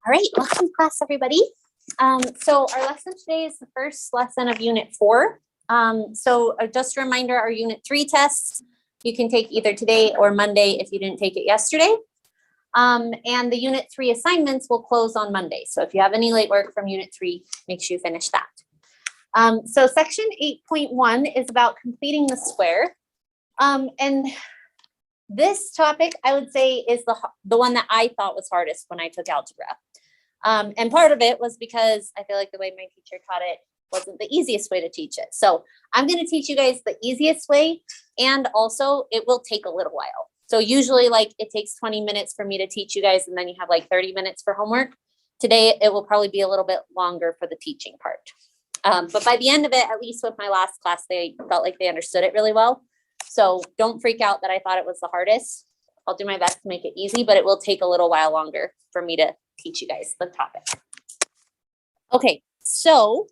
All right, welcome to class, everybody. So our lesson today is the first lesson of Unit 4. Just a reminder, our Unit 3 tests, you can take either today or Monday if you didn't take it yesterday. And the Unit 3 assignments will close on Monday. So if you have any late work from Unit 3, make sure you finish that. So section 8.1 is about completing the square. And this topic, I would say, is the one that I thought was hardest when I took algebra. And part of it was because I feel like the way my teacher taught it wasn't the easiest way to teach it. So I'm going to teach you guys the easiest way, and also it will take a little while. So usually it takes 20 minutes for me to teach you guys, and then you have 30 minutes for homework. Today, it will probably be a little bit longer for the teaching part. But by the end of it, at least with my last class, they felt like they understood it really well. So don't freak out that I thought it was the hardest. I'll do my best to make it easy, but it will take a little while longer for me to teach you guys the topic. Okay, so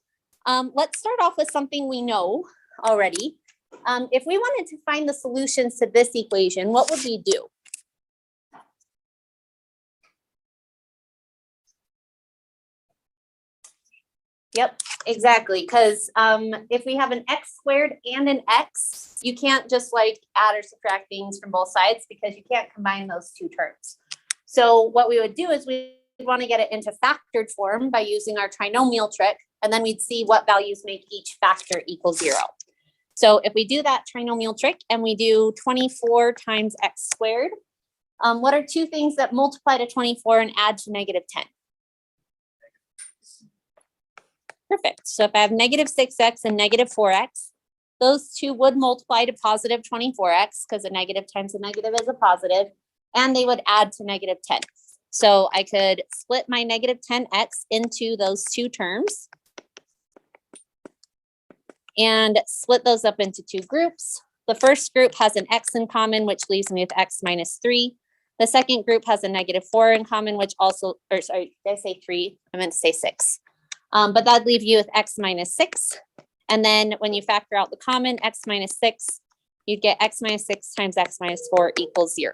let's start off with something we know already. If we wanted to find the solutions to this equation, what would we do? Yep, exactly. Because if we have an x squared and an x, you can't just add or subtract things from both sides because you can't combine those two terms. So what we would do is we want to get it into factored form by using our trinomial trick, and then we'd see what values make each factor equal 0. So if we do that trinomial trick and we do 24 times x squared, what are two things that multiply to 24 and add to negative 10? Perfect. So if I have negative 6x and negative 4x, those two would multiply to positive 24x because a negative times a negative is a positive, and they would add to negative 10. So I could split my negative 10x into those two terms and split those up into two groups. The first group has an x in common, which leaves me with x minus 3. The second group has a negative 4 in common, which also, or sorry, did I say 3? I meant to say 6. But that'd leave you with x minus 6. And then when you factor out the common x minus 6, you'd get x minus 6 times x minus 4 equals 0.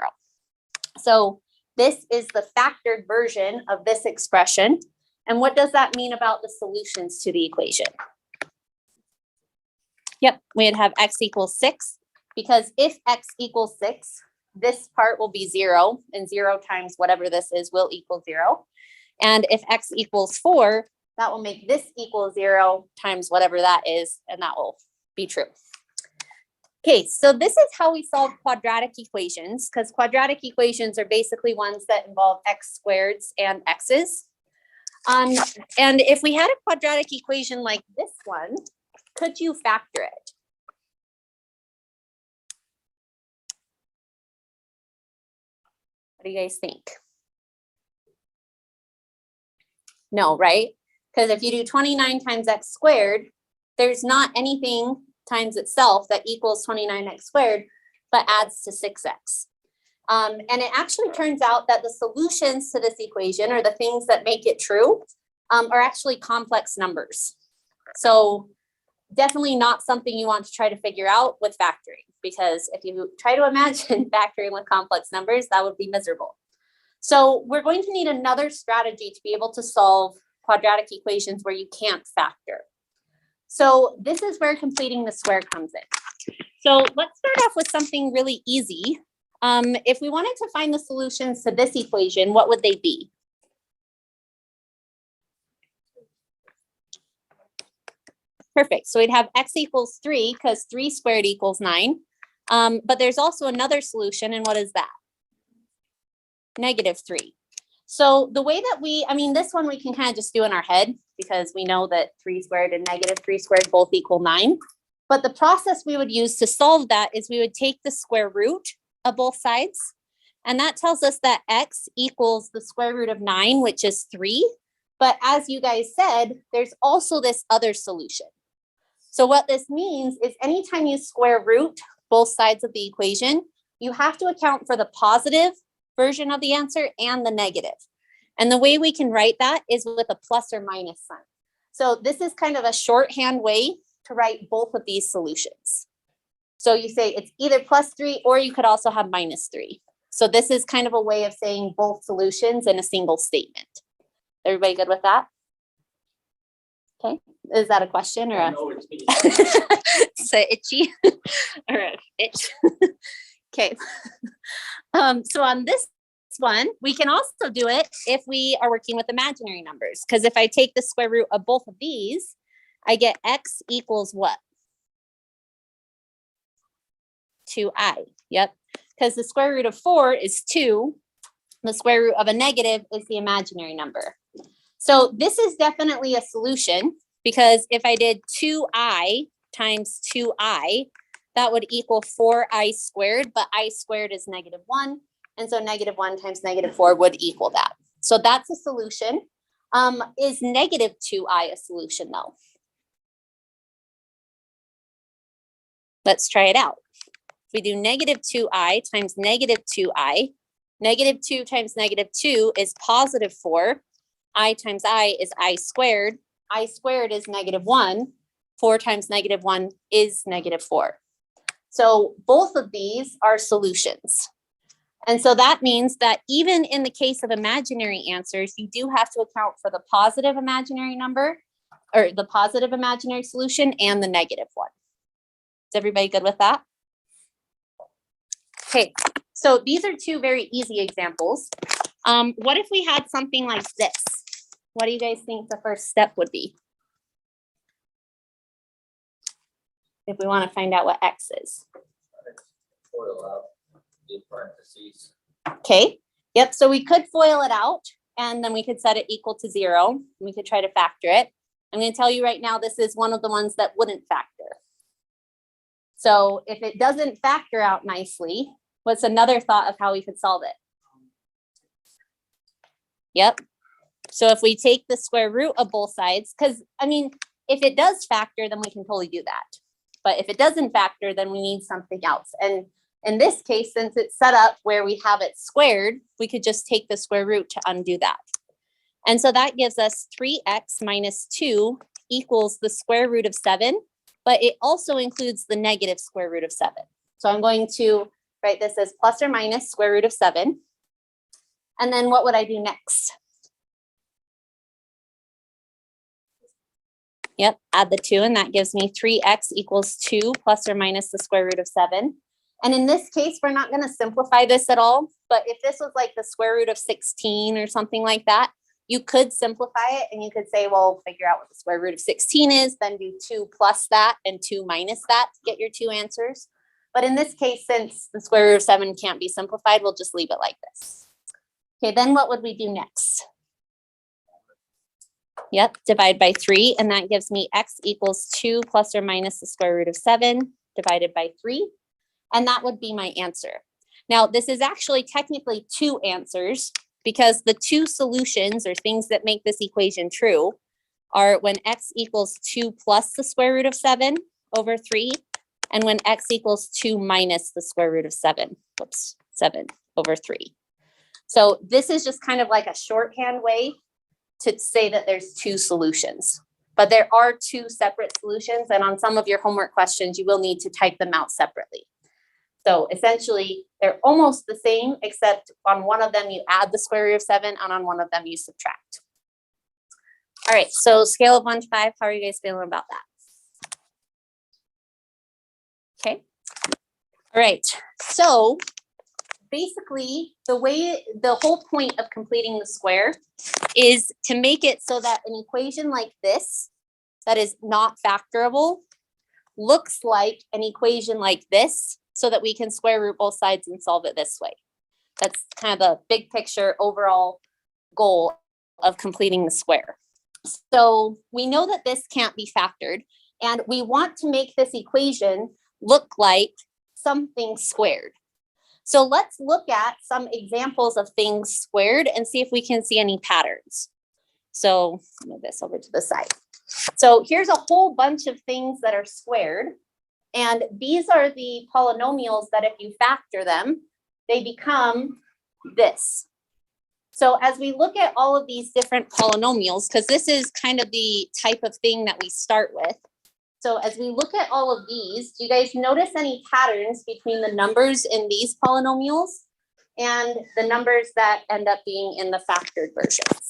So this is the factored version of this expression. And what does that mean about the solutions to the equation? Yep, we'd have x equals 6, because if x equals 6, this part will be 0, and 0 times whatever this is will equal 0. And if x equals 4, that will make this equal 0 times whatever that is, and that will be true. Okay, so this is how we solve quadratic equations, because quadratic equations are basically ones that involve x squareds and x's. And if we had a quadratic equation like this one, could you factor it? What do you guys think? No, right? Because if you do 29 times x squared, there's not anything times itself that equals 29x squared, but adds to 6x. And it actually turns out that the solutions to this equation, or the things that make it true, are actually complex numbers. So definitely not something you want to try to figure out with factoring, because if you try to imagine factoring with complex numbers, that would be miserable. So we're going to need another strategy to be able to solve quadratic equations where you can't factor. So this is where completing the square comes in. So let's start off with something really easy. If we wanted to find the solutions to this equation, what would they be? Perfect. So we'd have x equals 3 because 3 squared equals 9. But there's also another solution, and what is that? Negative 3. So the way that this one we can kind of just do in our head, because we know that 3 squared and negative 3 squared both equal 9. But the process we would use to solve that is we would take the square root of both sides. And that tells us that x equals the square root of 9, which is 3. But as you guys said, there's also this other solution. So what this means is anytime you square root both sides of the equation, you have to account for the positive version of the answer and the negative. And the way we can write that is with a plus or minus sign. So this is kind of a shorthand way to write both of these solutions. So you say it's either plus 3, or you could also have minus 3. So this is kind of a way of saying both solutions in a single statement. Everybody good with that? Okay, is that a question or a? No, it's me. So itchy or a itch? Okay. So on this one, we can also do it if we are working with imaginary numbers, because if I take the square root of both of these, I get x equals what? 2i. Yep. Because the square root of 4 is 2. The square root of a negative is the imaginary number. So this is definitely a solution, because if I did 2i times 2i, that would equal 4i squared, but I squared is -1. And so -1 times -4 would equal that. So that's a solution. Is -2i a solution though? Let's try it out. If we do -2i times -2i, -2 times -2 is +4. I times I is I squared. I squared is -1. 4 times -1 is -4. So both of these are solutions. And so that means that even in the case of imaginary answers, you do have to account for the positive imaginary number, or the positive imaginary solution, and the negative one. Is everybody good with that? Okay, so these are two very easy examples. What if we had something like this? What do you guys think the first step would be? If we want to find out what x is. Foil out the parentheses. Okay, yep, so we could FOIL it out, and then we could set it equal to 0. We could try to factor it. I'm going to tell you right now, this is one of the ones that wouldn't factor. So if it doesn't factor out nicely, what's another thought of how we could solve it? Yep. So if we take the square root of both sides, because I mean, if it does factor, then we can totally do that. But if it doesn't factor, then we need something else. And in this case, since it's set up where we have it squared, we could just take the square root to undo that. And so that gives us 3x minus 2 equals the square root of 7, but it also includes the negative square root of 7. So I'm going to write this as plus or minus square root of 7. And then what would I do next? Yep, add the 2, and that gives me 3x equals 2 plus or minus the square root of 7. And in this case, we're not going to simplify this at all. But if this was like the square root of 16 or something like that, you could simplify it and you could say, well, figure out what the square root of 16 is, then do 2 plus that and 2 minus that to get your 2 answers. But in this case, since the square root of 7 can't be simplified, we'll just leave it like this. Okay, then what would we do next? Yep, divide by 3, and that gives me x equals 2 plus or minus the square root of 7 divided by 3. And that would be my answer. Now, this is actually technically 2 answers, because the 2 solutions or things that make this equation true are when x equals 2 plus the square root of 7 over 3, and when x equals 2 minus the square root of 7 over 3. So this is just kind of like a shorthand way to say that there's 2 solutions, but there are 2 separate solutions, and on some of your homework questions, you will need to type them out separately. So essentially, they're almost the same, except on one of them you add the square root of 7, and on one of them you subtract. All right, so scale of 1 to 5, how are you guys feeling about that? Okay. All right, so basically the whole point of completing the square is to make it so that an equation like this that is not factorable looks like an equation like this, so that we can square root both sides and solve it this way. That's kind of the big picture overall goal of completing the square. So we know that this can't be factored, and we want to make this equation look like something squared. So let's look at some examples of things squared and see if we can see any patterns. So move this over to the side. So here's a whole bunch of things that are squared. And these are the polynomials that if you factor them, they become this. So as we look at all of these different polynomials, because this is kind of the type of thing that we start with. So as we look at all of these, do you guys notice any patterns between the numbers in these polynomials and the numbers that end up being in the factored versions?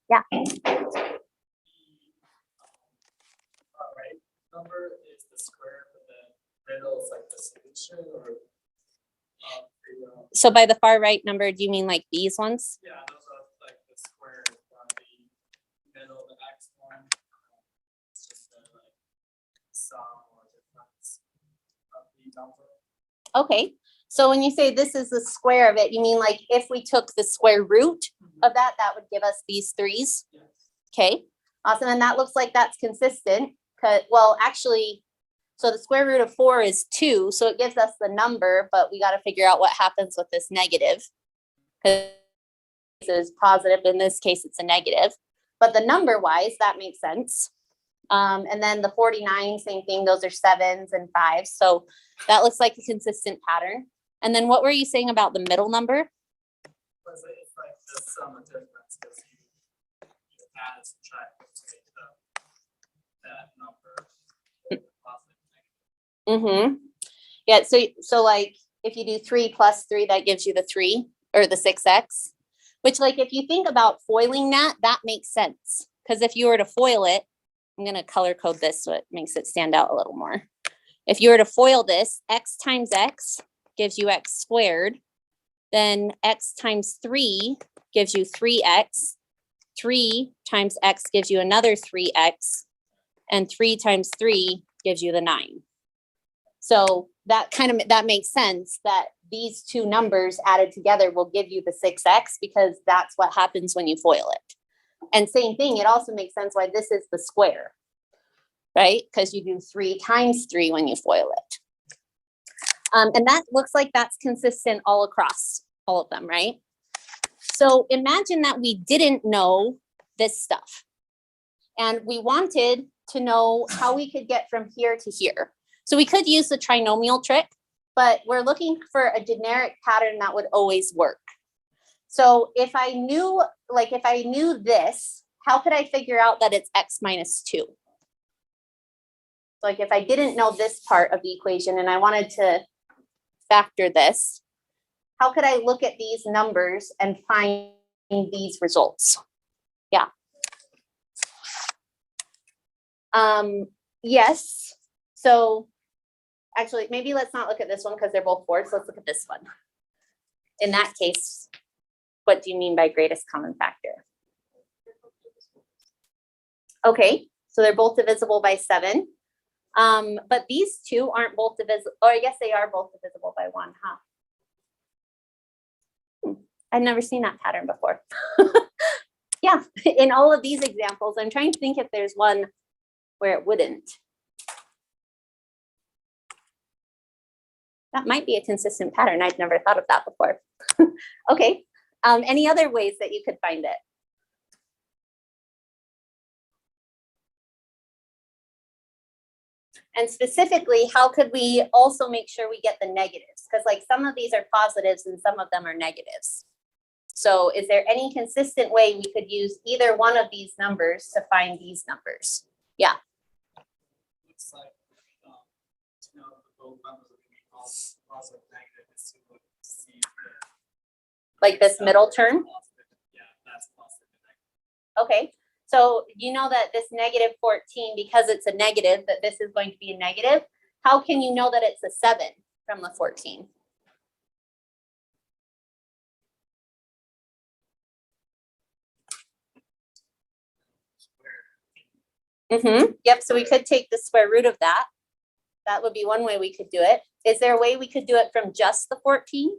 Yeah. Right number is the square, but the middle is like the solution or. So by the far right number, do you mean like these ones? Yeah, those are like the square, the middle, the X one. It's just the like sum or difference of the number. Okay, so when you say this is the square of it, you mean like if we took the square root of that, that would give us these threes? Yes. Okay, awesome, and that looks like that's consistent, well, actually, so the square root of 4 is 2, so it gives us the number, but we gotta figure out what happens with this negative. Because this is positive, in this case, it's a negative, but the number wise, that makes sense. And then the 49, same thing, those are 7s and 5s, so that looks like a consistent pattern. And then what were you saying about the middle number? It's like the sum of difference, because you add and subtract to make that number. Mm-hmm. Yeah, so like if you do 3 plus 3, that gives you the 3 or the 6x, which like if you think about foiling that makes sense. Because if you were to foil it, I'm gonna color code this so it makes it stand out a little more. If you were to foil this, x times x gives you x squared. Then x times 3 gives you 3x. 3 times x gives you another 3x. And 3 times 3 gives you the 9. So that makes sense that these two numbers added together will give you the 6x because that's what happens when you foil it. And same thing, it also makes sense why this is the square, right? Because you do 3 times 3 when you foil it. And that looks like that's consistent all across all of them, right? So imagine that we didn't know this stuff and we wanted to know how we could get from here to here. So we could use the trinomial trick, but we're looking for a generic pattern that would always work. So if I knew this, how could I figure out that it's x minus 2? Like if I didn't know this part of the equation and I wanted to factor this, how could I look at these numbers and find these results? Yeah. Yes. So actually, maybe let's not look at this one because they're both 4s. Let's look at this one. In that case, what do you mean by greatest common factor? Okay, so they're both divisible by 7. But these two aren't both divisible, or I guess they are both divisible by 1, huh? I've never seen that pattern before. Yeah, in all of these examples, I'm trying to think if there's one where it wouldn't. That might be a consistent pattern. I'd never thought of that before. Okay, any other ways that you could find it? And specifically, how could we also make sure we get the negatives? Because like some of these are positives and some of them are negatives. So is there any consistent way we could use either one of these numbers to find these numbers? Yeah. Looks like to know the both numbers are going to be positive, negative is to look to see Like this middle term? Yeah, that's positive and negative. Okay. So you know that this negative 14, because it's a negative, that this is going to be a negative. How can you know that it's a 7 from the 14? Yep, so we could take the square root of that. That would be one way we could do it. Is there a way we could do it from just the 14?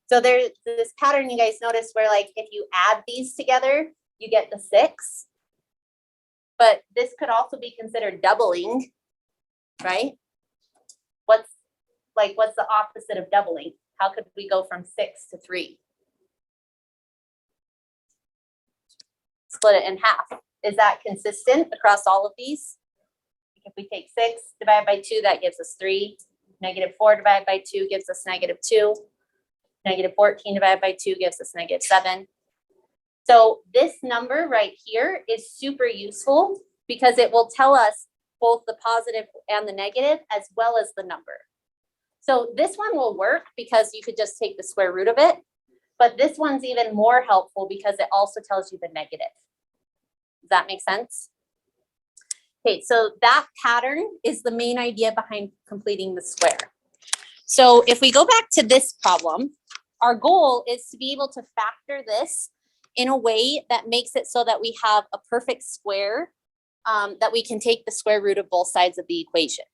So there's this pattern you guys notice where like if you add these together, you get the 6. But this could also be considered doubling, right? What's the opposite of doubling? How could we go from 6 to 3? Split it in half. Is that consistent across all of these? If we take 6 divided by 2, that gives us 3. Negative 4 divided by 2 gives us negative 2. Negative 14 divided by 2 gives us negative 7. So this number right here is super useful because it will tell us both the positive and the negative as well as the number. So this one will work because you could just take the square root of it. But this one's even more helpful because it also tells you the negative. Does that make sense? Okay, so that pattern is the main idea behind completing the square. So if we go back to this problem, our goal is to be able to factor this in a way that makes it so that we have a perfect square, that we can take the square root of both sides of the equation.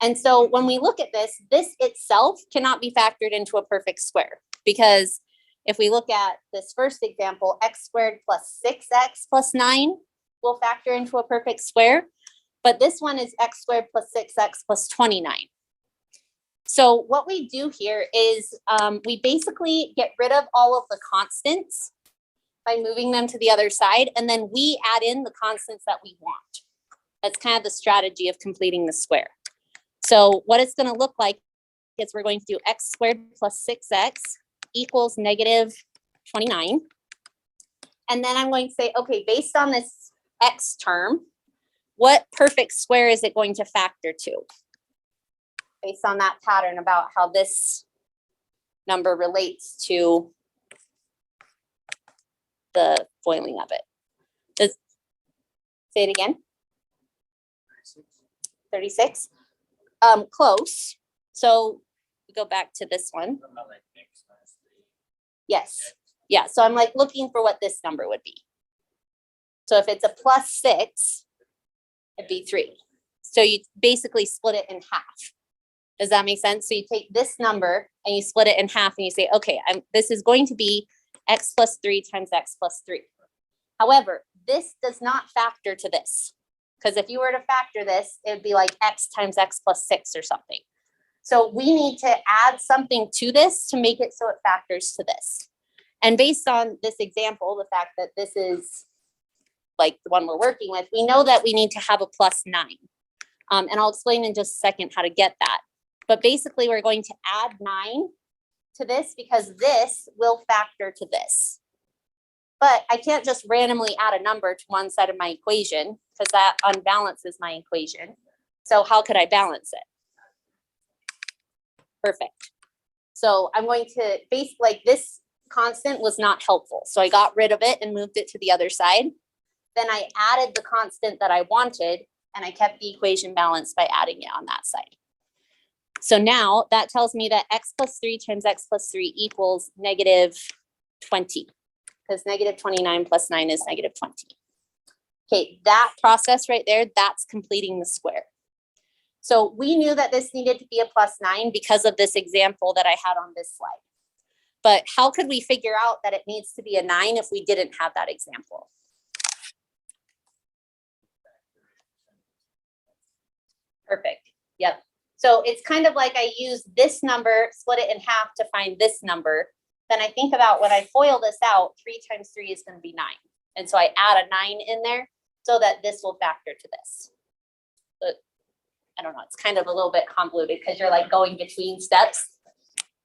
And so when we look at this, this itself cannot be factored into a perfect square, because if we look at this first example, x squared plus 6x plus 9 will factor into a perfect square, but this one is x squared plus 6x plus 29. So what we do here is we basically get rid of all of the constants by moving them to the other side, and then we add in the constants that we want. That's kind of the strategy of completing the square. So what it's going to look like is we're going to do x squared plus 6x equals negative 29. And then I'm going to say, okay, based on this x term, what perfect square is it going to factor to? Based on that pattern about how this number relates to the foiling of it. Say it again. 36. Close. So we go back to this one. Yes. Yeah. So I'm like looking for what this number would be. So if it's a plus 6, it'd be 3. So you basically split it in half. Does that make sense? So you take this number and you split it in half and you say, okay, this is going to be x plus 3 times x plus 3. However, this does not factor to this, because if you were to factor this, it would be like x times x plus 6 or something. So we need to add something to this to make it so it factors to this. And based on this example, the fact that this is like the one we're working with, we know that we need to have a plus 9. And I'll explain in just a second how to get that. But basically, we're going to add 9 to this because this will factor to this. But I can't just randomly add a number to one side of my equation because that unbalances my equation. So how could I balance it? Perfect. So I'm going to like this constant was not helpful. So I got rid of it and moved it to the other side. Then I added the constant that I wanted and I kept the equation balanced by adding it on that side. So now that tells me that x plus 3 times x plus 3 equals negative 20, because negative 29 plus 9 is negative 20. Okay, that process right there, that's completing the square. So we knew that this needed to be a plus 9 because of this example that I had on this slide. But how could we figure out that it needs to be a 9 if we didn't have that example? Perfect. Yep. So it's kind of like I use this number, split it in half to find this number. Then I think about when I FOIL this out, 3 times 3 is going to be 9. And so I add a 9 in there so that this will factor to this. But I don't know, it's kind of a little bit convoluted because you're like going between steps,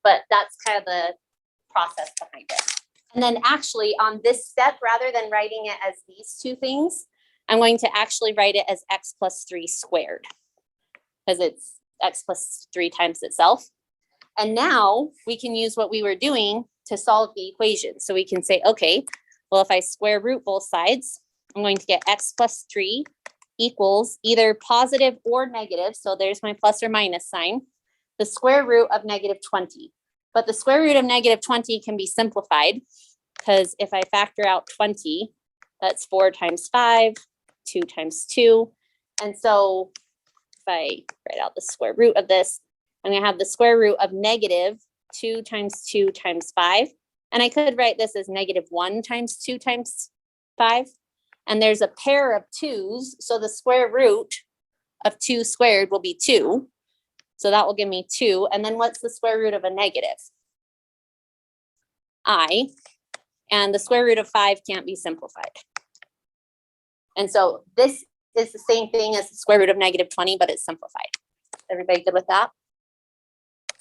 but that's kind of the process behind it. And then actually on this step, rather than writing it as these two things, I'm going to actually write it as x plus 3 squared because it's x plus 3 times itself. And now we can use what we were doing to solve the equation. So we can say, okay, well, if I square root both sides, I'm going to get x plus 3 equals either positive or negative. So there's my plus or minus sign, the square root of negative 20. But the square root of negative 20 can be simplified because if I factor out 20, that's 4 times 5, 2 times 2. And so if I write out the square root of this, I'm going to have the square root of negative 2 times 2 times 5. And I could write this as negative 1 times 2 times 5. And there's a pair of 2's. So the square root of 2 squared will be 2. So that will give me 2. And then what's the square root of a negative? I. And the square root of 5 can't be simplified. And so this is the same thing as the square root of negative 20, but it's simplified. Everybody good with that?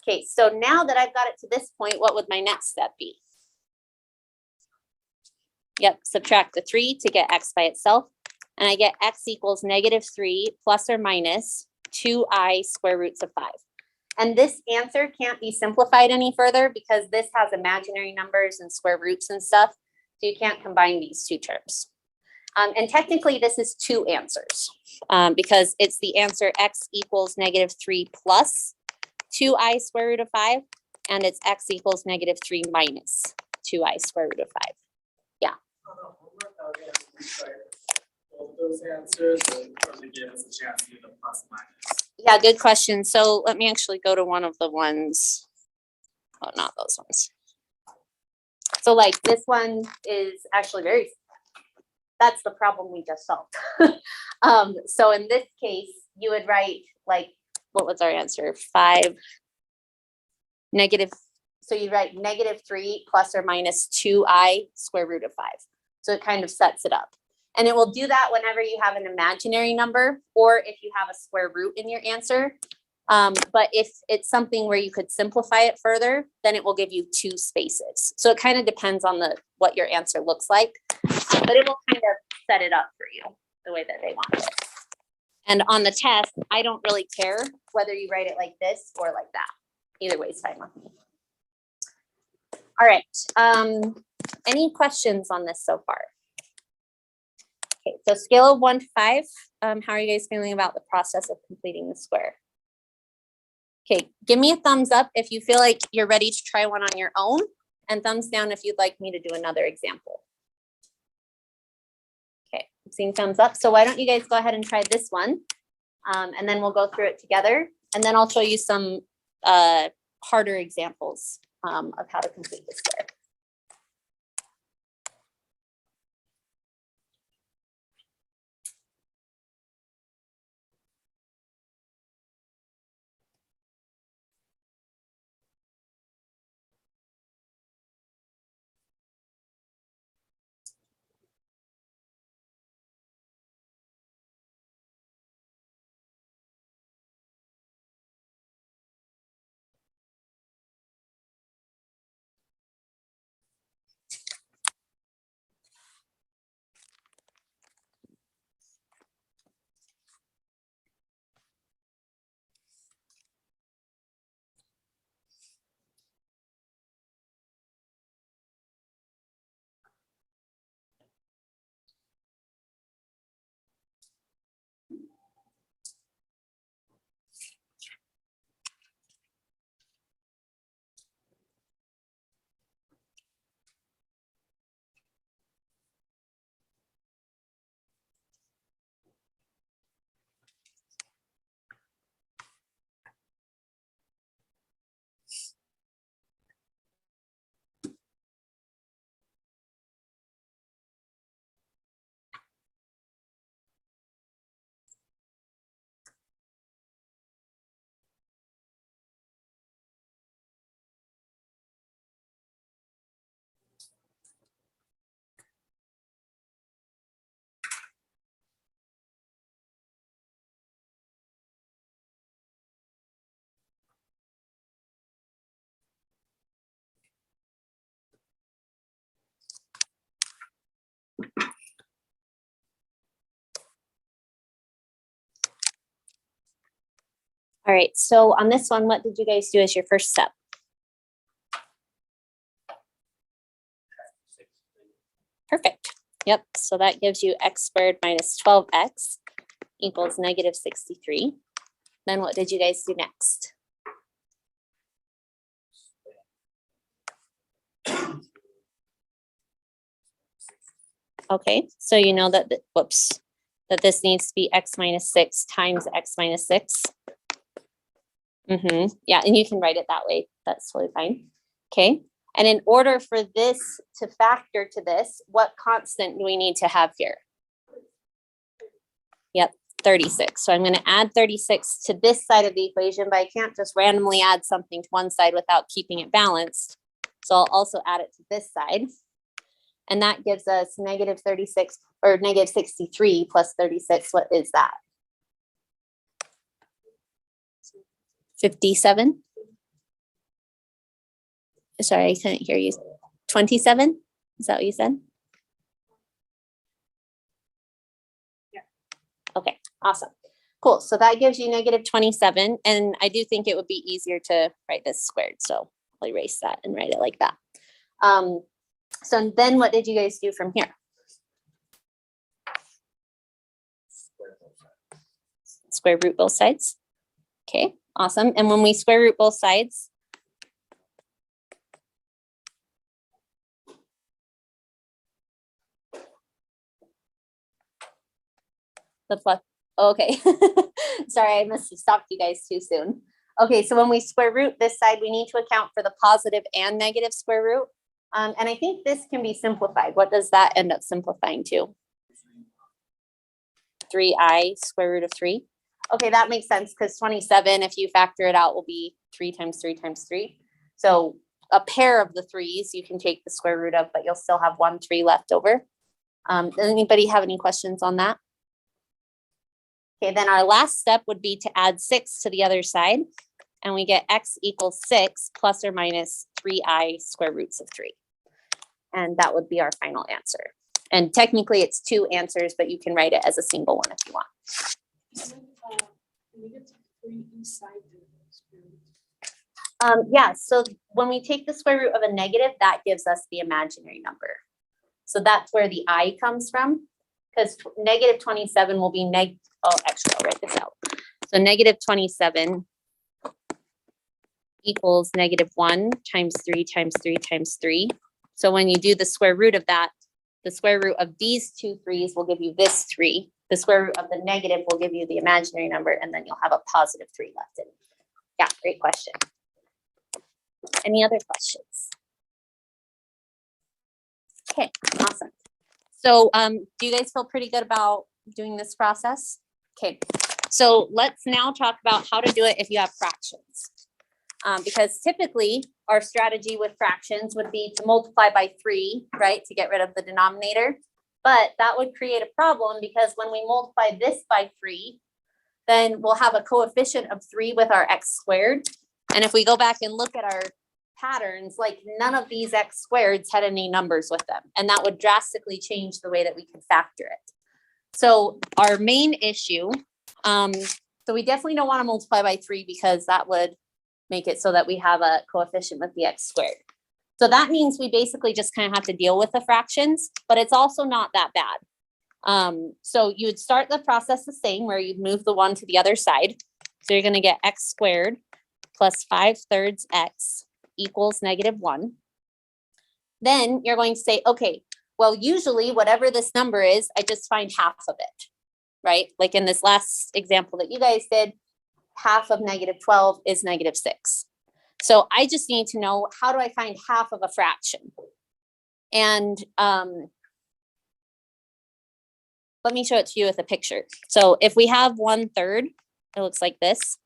Okay, so now that I've got it to this point, what would my next step be? Yep, subtract the 3 to get x by itself. And I get x equals negative 3 plus or minus 2i square roots of 5. And this answer can't be simplified any further because this has imaginary numbers and square roots and stuff. So you can't combine these two terms. And technically this is two answers because it's the answer x equals -3 plus 2i square root of 5. And it's x equals -3 minus 2i square root of 5. On the homework, I would get to rewrite both of those answers, or to give us a chance to do the plus minus. Yeah, good question. So let me actually go to one of the ones. Oh, not those ones. So like this one is actually that's the problem we just solved. So in this case, you would write like, what was our answer? 5 negative. So you write -3 plus or minus 2i square root of 5. So it kind of sets it up. And it will do that whenever you have an imaginary number or if you have a square root in your answer. But if it's something where you could simplify it further, then it will give you 2 spaces. So it kind of depends on what your answer looks like, but it will kind of set it up for you the way that they want it. And on the test, I don't really care whether you write it like this or like that. Either way is fine with me. All right. Any questions on this so far? Okay, so scale of 1 to 5. How are you guys feeling about the process of completing the square? Okay, give me a thumbs up if you feel like you're ready to try one on your own, and thumbs down if you'd like me to do another example. Okay, I'm seeing thumbs up. So why don't you guys go ahead and try this one, and then we'll go through it together, and then I'll show you some harder examples of how to complete the square. All right, so on this one, what did you guys do as your first step? Perfect. Yep, so that gives you x squared minus 12x equals -63. Then what did you guys do next? Okay, so you know that, that this needs to be x minus 6 times x minus 6. Yeah, and you can write it that way. That's totally fine. Okay, and in order for this to factor to this, what constant do we need to have here? Yep, 36. So I'm going to add 36 to this side of the equation, but I can't just randomly add something to one side without keeping it balanced. So I'll also add it to this side. And that gives us -36 or -63 plus 36. What is that? 57? Sorry, I couldn't hear you. 27? Is that what you said? Yeah. Okay, awesome. Cool, so that gives you negative 27, and I do think it would be easier to write this squared, so I'll erase that and write it like that. So then what did you guys do from here? Square root both sides. Okay, awesome. And when we square root both sides, the plus, okay. Sorry, I must have stopped you guys too soon. Okay, so when we square root this side, we need to account for the positive and negative square root. And I think this can be simplified. What does that end up simplifying to? 3i square root of 3. Okay, that makes sense because 27, if you factor it out, will be 3 times 3 times 3. So a pair of the 3's you can take the square root of, but you'll still have 1 3 left over. Does anybody have any questions on that? Okay, then our last step would be to add 6 to the other side. And we get x equals 6 plus or minus 3i square roots of 3. And that would be our final answer. And technically it's 2 answers, but you can write it as a single one if you want. Yeah, so when we take the square root of a negative, that gives us the imaginary number. So that's where the I comes from, because negative 27 will be actually, I'll write this out. So negative 27 equals negative 1 times 3 times 3 times 3. So when you do the square root of that, the square root of these 2 3's will give you this 3. The square root of the negative will give you the imaginary number, and then you'll have a positive 3 left in. Yeah, great question. Any other questions? Okay, awesome. So do you guys feel pretty good about doing this process? Okay, so let's now talk about how to do it if you have fractions. Because typically our strategy with fractions would be to multiply by 3, right, to get rid of the denominator. But that would create a problem because when we multiply this by 3, then we'll have a coefficient of 3 with our x squared. And if we go back and look at our patterns, like none of these x squareds had any numbers with them. And that would drastically change the way that we could factor it. So our main issue, so we definitely don't want to multiply by 3 because that would make it so that we have a coefficient with the x squared. So that means we basically just kind of have to deal with the fractions, but it's also not that bad. So you would start the process the same where you'd move the 1 to the other side. So you're going to get x squared plus 5/3 x equals negative 1. Then you're going to say, okay, well, usually whatever this number is, I just find half of it, right? Like in this last example that you guys did, half of negative 12 is negative 6. So I just need to know, how do I find half of a fraction? And let me show it to you with a picture. So if we have 1/3, it looks like this.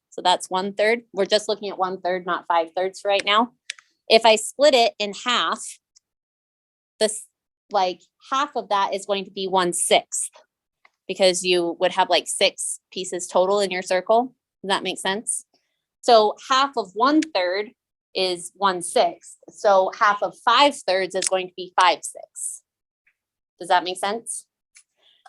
So that's 1/3. We're just looking at 1/3, not 5/3 for right now. If I split it in half, this, like half of that is going to be 1/6, because you would have like 6 pieces total in your circle. Does that make sense? So half of 1/3 is 1/6. So half of 5/3 is going to be 5/6. Does that make sense?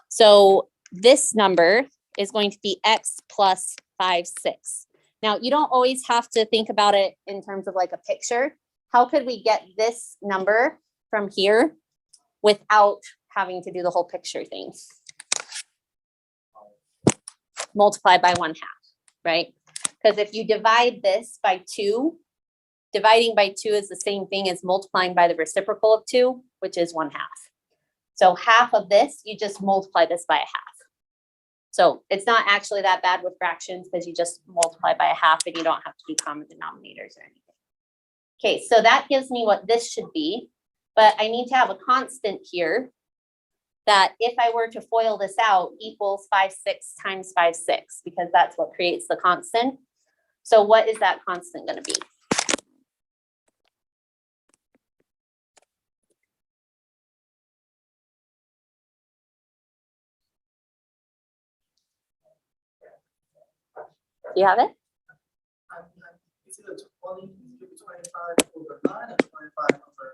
So this number is going to be x plus 5/6. Now, you don't always have to think about it in terms of like a picture. How could we get this number from here without having to do the whole picture thing? Multiply by 1/2, right? Because if you divide this by 2, dividing by 2 is the same thing as multiplying by the reciprocal of 2, which is 1/2. So half of this, you just multiply this by 1/2. So it's not actually that bad with fractions because you just multiply by 1/2 and you don't have to do common denominators or anything. Okay, so that gives me what this should be, but I need to have a constant here that if I were to FOIL this out equals 5/6 times 5/6, because that's what creates the constant. So what is that constant going to be? Do you have it? It's either 25 over 9 or 25 over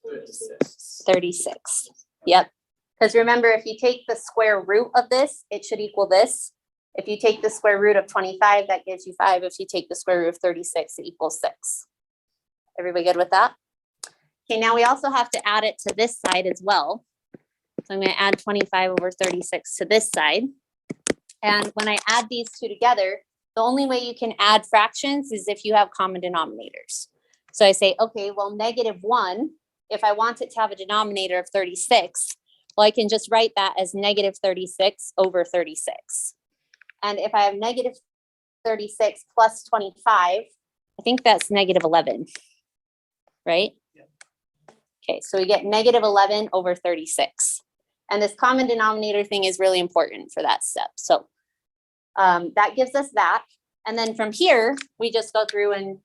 36. 36. Yep. Because remember, if you take the square root of this, it should equal this. If you take the square root of 25, that gives you 5. If you take the square root of 36, it equals 6. Everybody good with that? Okay, now we also have to add it to this side as well. So I'm going to add 25 over 36 to this side. And when I add these two together, the only way you can add fractions is if you have common denominators. So I say, okay, well, -1, if I want it to have a denominator of 36, well, I can just write that as -36 over 36. And if I have -36 plus 25, I think that's -11, right? Yeah. Okay, so we get -11 over 36. And this common denominator thing is really important for that step. So that gives us that. And then from here, we just go through and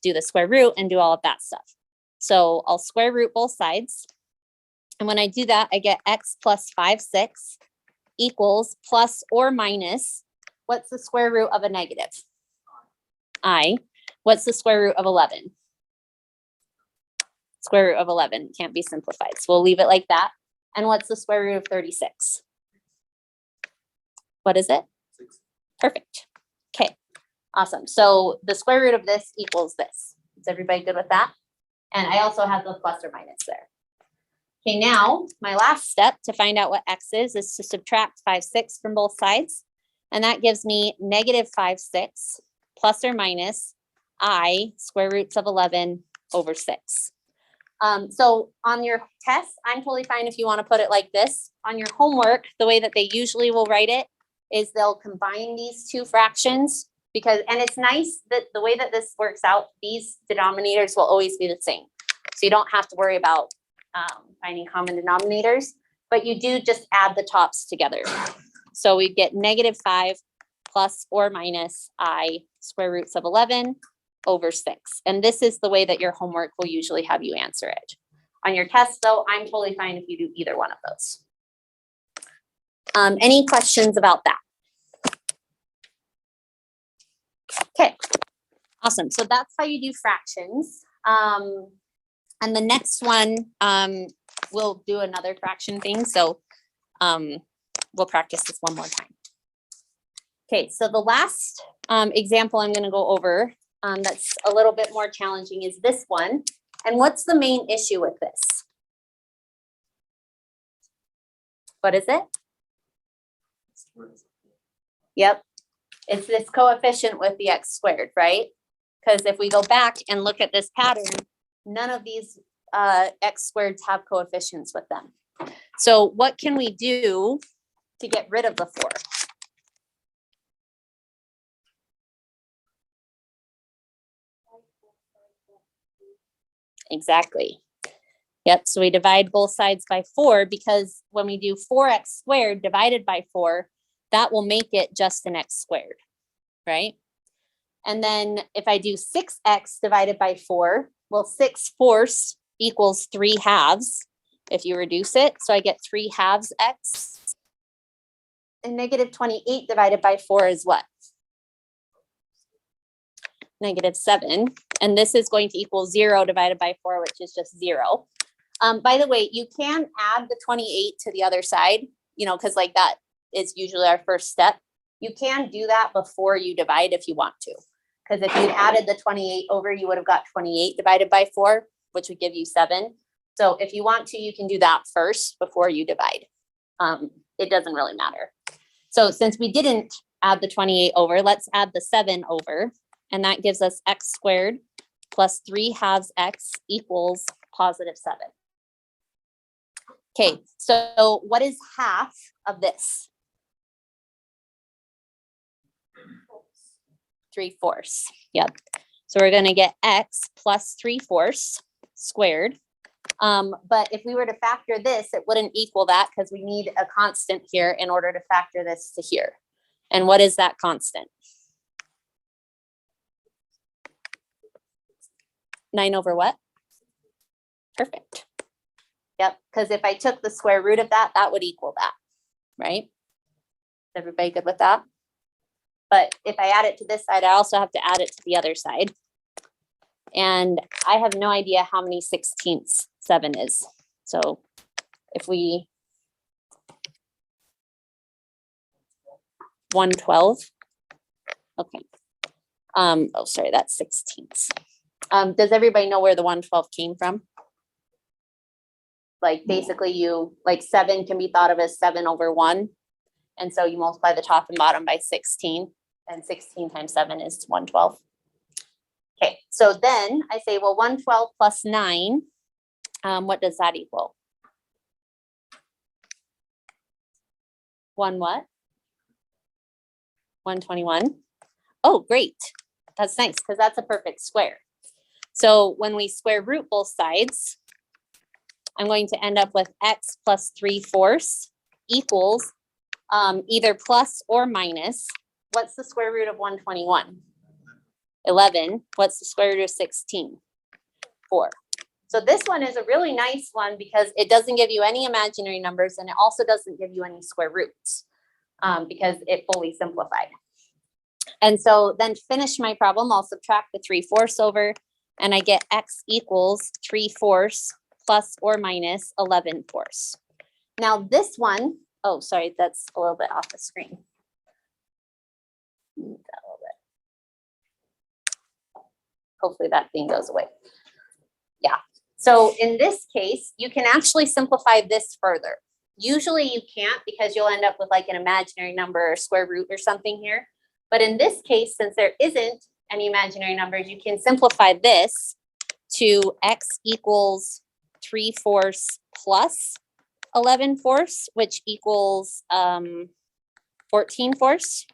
do the square root and do all of that stuff. So I'll square root both sides. And when I do that, I get x plus 5, 6 equals plus or minus, what's the square root of a negative? I. What's the square root of 11? Square root of 11 can't be simplified. So we'll leave it like that. And what's the square root of 36? What is it? 6. Perfect. Okay, awesome. So the square root of this equals this. Is everybody good with that? And I also have the plus or minus there. Okay, now my last step to find out what x is to subtract 5, 6 from both sides. And that gives me -5, 6 plus or minus I square roots of 11 over 6. So on your test, I'm totally fine if you want to put it like this. On your homework, the way that they usually will write it is they'll combine these two fractions and it's nice that the way that this works out, these denominators will always be the same. So you don't have to worry about finding common denominators, but you do just add the tops together. So we get -5 plus or minus I square roots of 11 over 6. And this is the way that your homework will usually have you answer it. On your test though, I'm totally fine if you do either one of those. Any questions about that? Okay, awesome. So that's how you do fractions. And the next one, we'll do another fraction thing. So we'll practice this one more time. Okay, so the last example I'm going to go over that's a little bit more challenging is this one. And what's the main issue with this? What is it? Yep, it's this coefficient with the x squared, right? Because if we go back and look at this pattern, none of these x squareds have coefficients with them. So what can we do to get rid of the 4? Exactly. Yep, so we divide both sides by 4 because when we do 4x squared divided by 4, that will make it just an x squared, right? And then if I do 6x divided by 4, well, 6/4 equals 3/2 if you reduce it. So I get 3/2 x. And -28 divided by 4 is what? -7. And this is going to equal 0 divided by 4, which is just 0. By the way, you can add the 28 to the other side, because like that is usually our first step. You can do that before you divide if you want to. Because if you added the 28 over, you would have got 28 divided by 4, which would give you 7. So if you want to, you can do that first before you divide. It doesn't really matter. So since we didn't add the 28 over, let's add the 7 over. And that gives us x squared plus 3/2 x equals +7. Okay, so what is half of this? 3/4. Yep. So we're going to get x plus 3/4 squared. But if we were to factor this, it wouldn't equal that because we need a constant here in order to factor this to here. And what is that constant? 9 over what? Perfect. Yep, because if I took the square root of that, that would equal that, right? Is everybody good with that? But if I add it to this side, I also have to add it to the other side. And I have no idea how many 16ths 7 is. So if we 112. Okay. Oh, sorry, that's 16ths. Does everybody know where the 112 came from? Like basically like 7 can be thought of as 7 over 1. And so you multiply the top and bottom by 16, and 16 times 7 is 112. Okay, so then I say, well, 112 plus 9, what does that equal? 1 what? 121. Oh, great. That's nice because that's a perfect square. So when we square root both sides, I'm going to end up with x plus 3/4 equals either plus or minus. What's the square root of 121? 11. What's the square root of 16? 4. So this one is a really nice one because it doesn't give you any imaginary numbers, and it also doesn't give you any square roots because it fully simplified. And so then to finish my problem, I'll subtract the 3/4 over, and I get x equals 3/4 plus or minus 11/4. Now this one, oh, sorry, that's a little bit off the screen. Move that a little bit. Hopefully that thing goes away. Yeah. So in this case, you can actually simplify this further. Usually you can't because you'll end up with like an imaginary number or square root or something here. But in this case, since there isn't any imaginary numbers, you can simplify this to x equals 3/4 plus 11/4, which equals 14/4,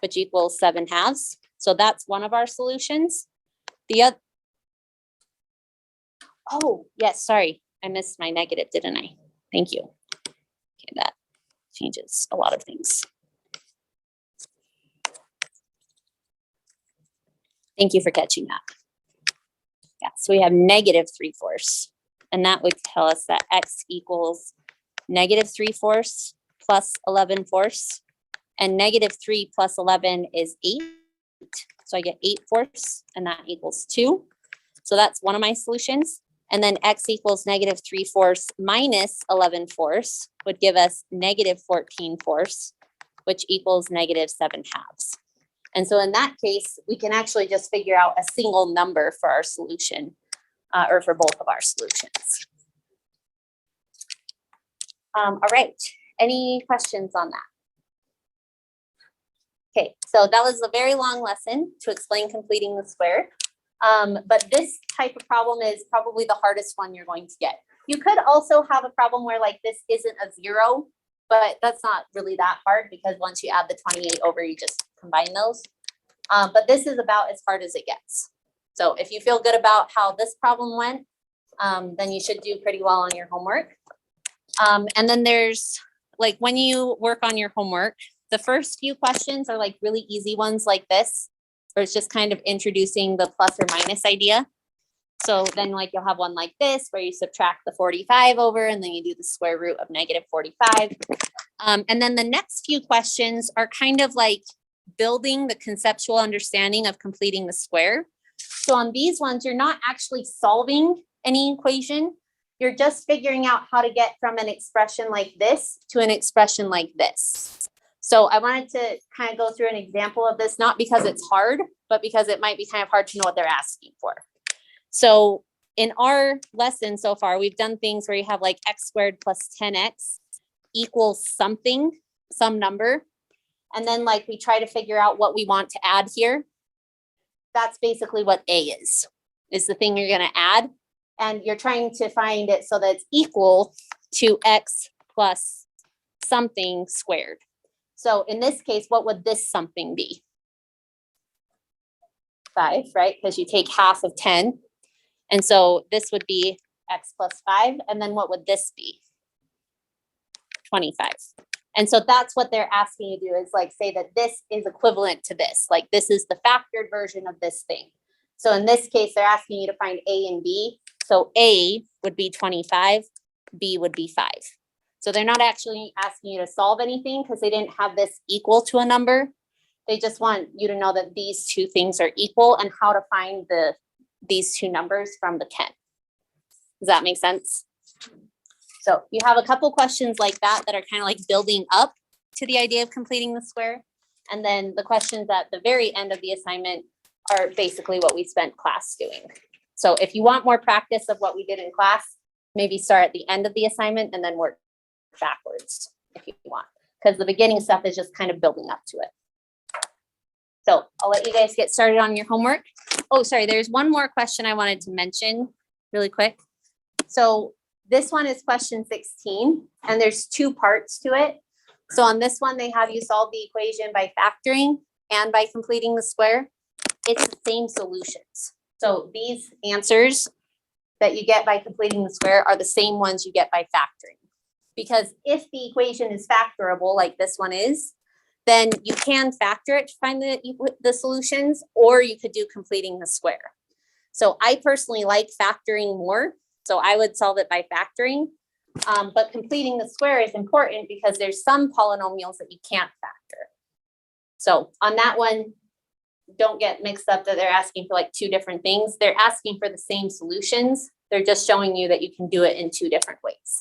which equals 7/2. So that's one of our solutions. The other, oh, yes, sorry. I missed my negative, didn't I? Thank you. Okay, that changes a lot of things. Thank you for catching that. Yeah, so we have negative 3/4, and that would tell us that x equals negative 3/4 plus 11/4, and negative 3 plus 11 is 8. So I get 8/4, and that equals 2. So that's one of my solutions. And then x equals negative 3/4 minus 11/4 would give us negative 14/4, which equals negative 7/2. And so in that case, we can actually just figure out a single number for our solution, or for both of our solutions. All right, any questions on that? Okay, so that was a very long lesson to explain completing the square. But this type of problem is probably the hardest one you're going to get. You could also have a problem where like this isn't a 0, but that's not really that hard because once you add the 28 over, you just combine those. But this is about as hard as it gets. So if you feel good about how this problem went, then you should do pretty well on your homework. And then there's like when you work on your homework, the first few questions are like really easy ones like this, where it's just kind of introducing the plus or minus idea. So then like you'll have one like this where you subtract the 45 over and then you do the square root of negative 45. And then the next few questions are kind of like building the conceptual understanding of completing the square. So on these ones, you're not actually solving any equation. You're just figuring out how to get from an expression like this to an expression like this. So I wanted to kind of go through an example of this, not because it's hard, but because it might be kind of hard to know what they're asking for. So in our lesson so far, we've done things where you have like x squared plus 10x equals something, some number. And then like we try to figure out what we want to add here. That's basically what A is the thing you're going to add. And you're trying to find it so that it's equal to x plus something squared. So in this case, what would this something be? 5, right? Because you take half of 10. And so this would be x plus 5. And then what would this be? 25. And so that's what they're asking you to do is like say that this is equivalent to this. Like this is the factored version of this thing. So in this case, they're asking you to find A and B. So A would be 25, B would be 5. So they're not actually asking you to solve anything because they didn't have this equal to a number. They just want you to know that these two things are equal and how to find these two numbers from the 10. Does that make sense? So you have a couple questions like that that are kind of like building up to the idea of completing the square. And then the questions at the very end of the assignment are basically what we spent class doing. So if you want more practice of what we did in class, maybe start at the end of the assignment and then work backwards if you want, because the beginning stuff is just kind of building up to it. So I'll let you guys get started on your homework. Oh, sorry, there's one more question I wanted to mention really quick. So this one is question 16, and there's two parts to it. So on this one, they have you solve the equation by factoring and by completing the square. It's the same solutions. So these answers that you get by completing the square are the same ones you get by factoring. Because if the equation is factorable, like this one is, then you can factor it to find the solutions, or you could do completing the square. So I personally like factoring more, so I would solve it by factoring. But completing the square is important because there's some polynomials that you can't factor. So on that one, don't get mixed up that they're asking for like two different things. They're asking for the same solutions. They're just showing you that you can do it in two different ways.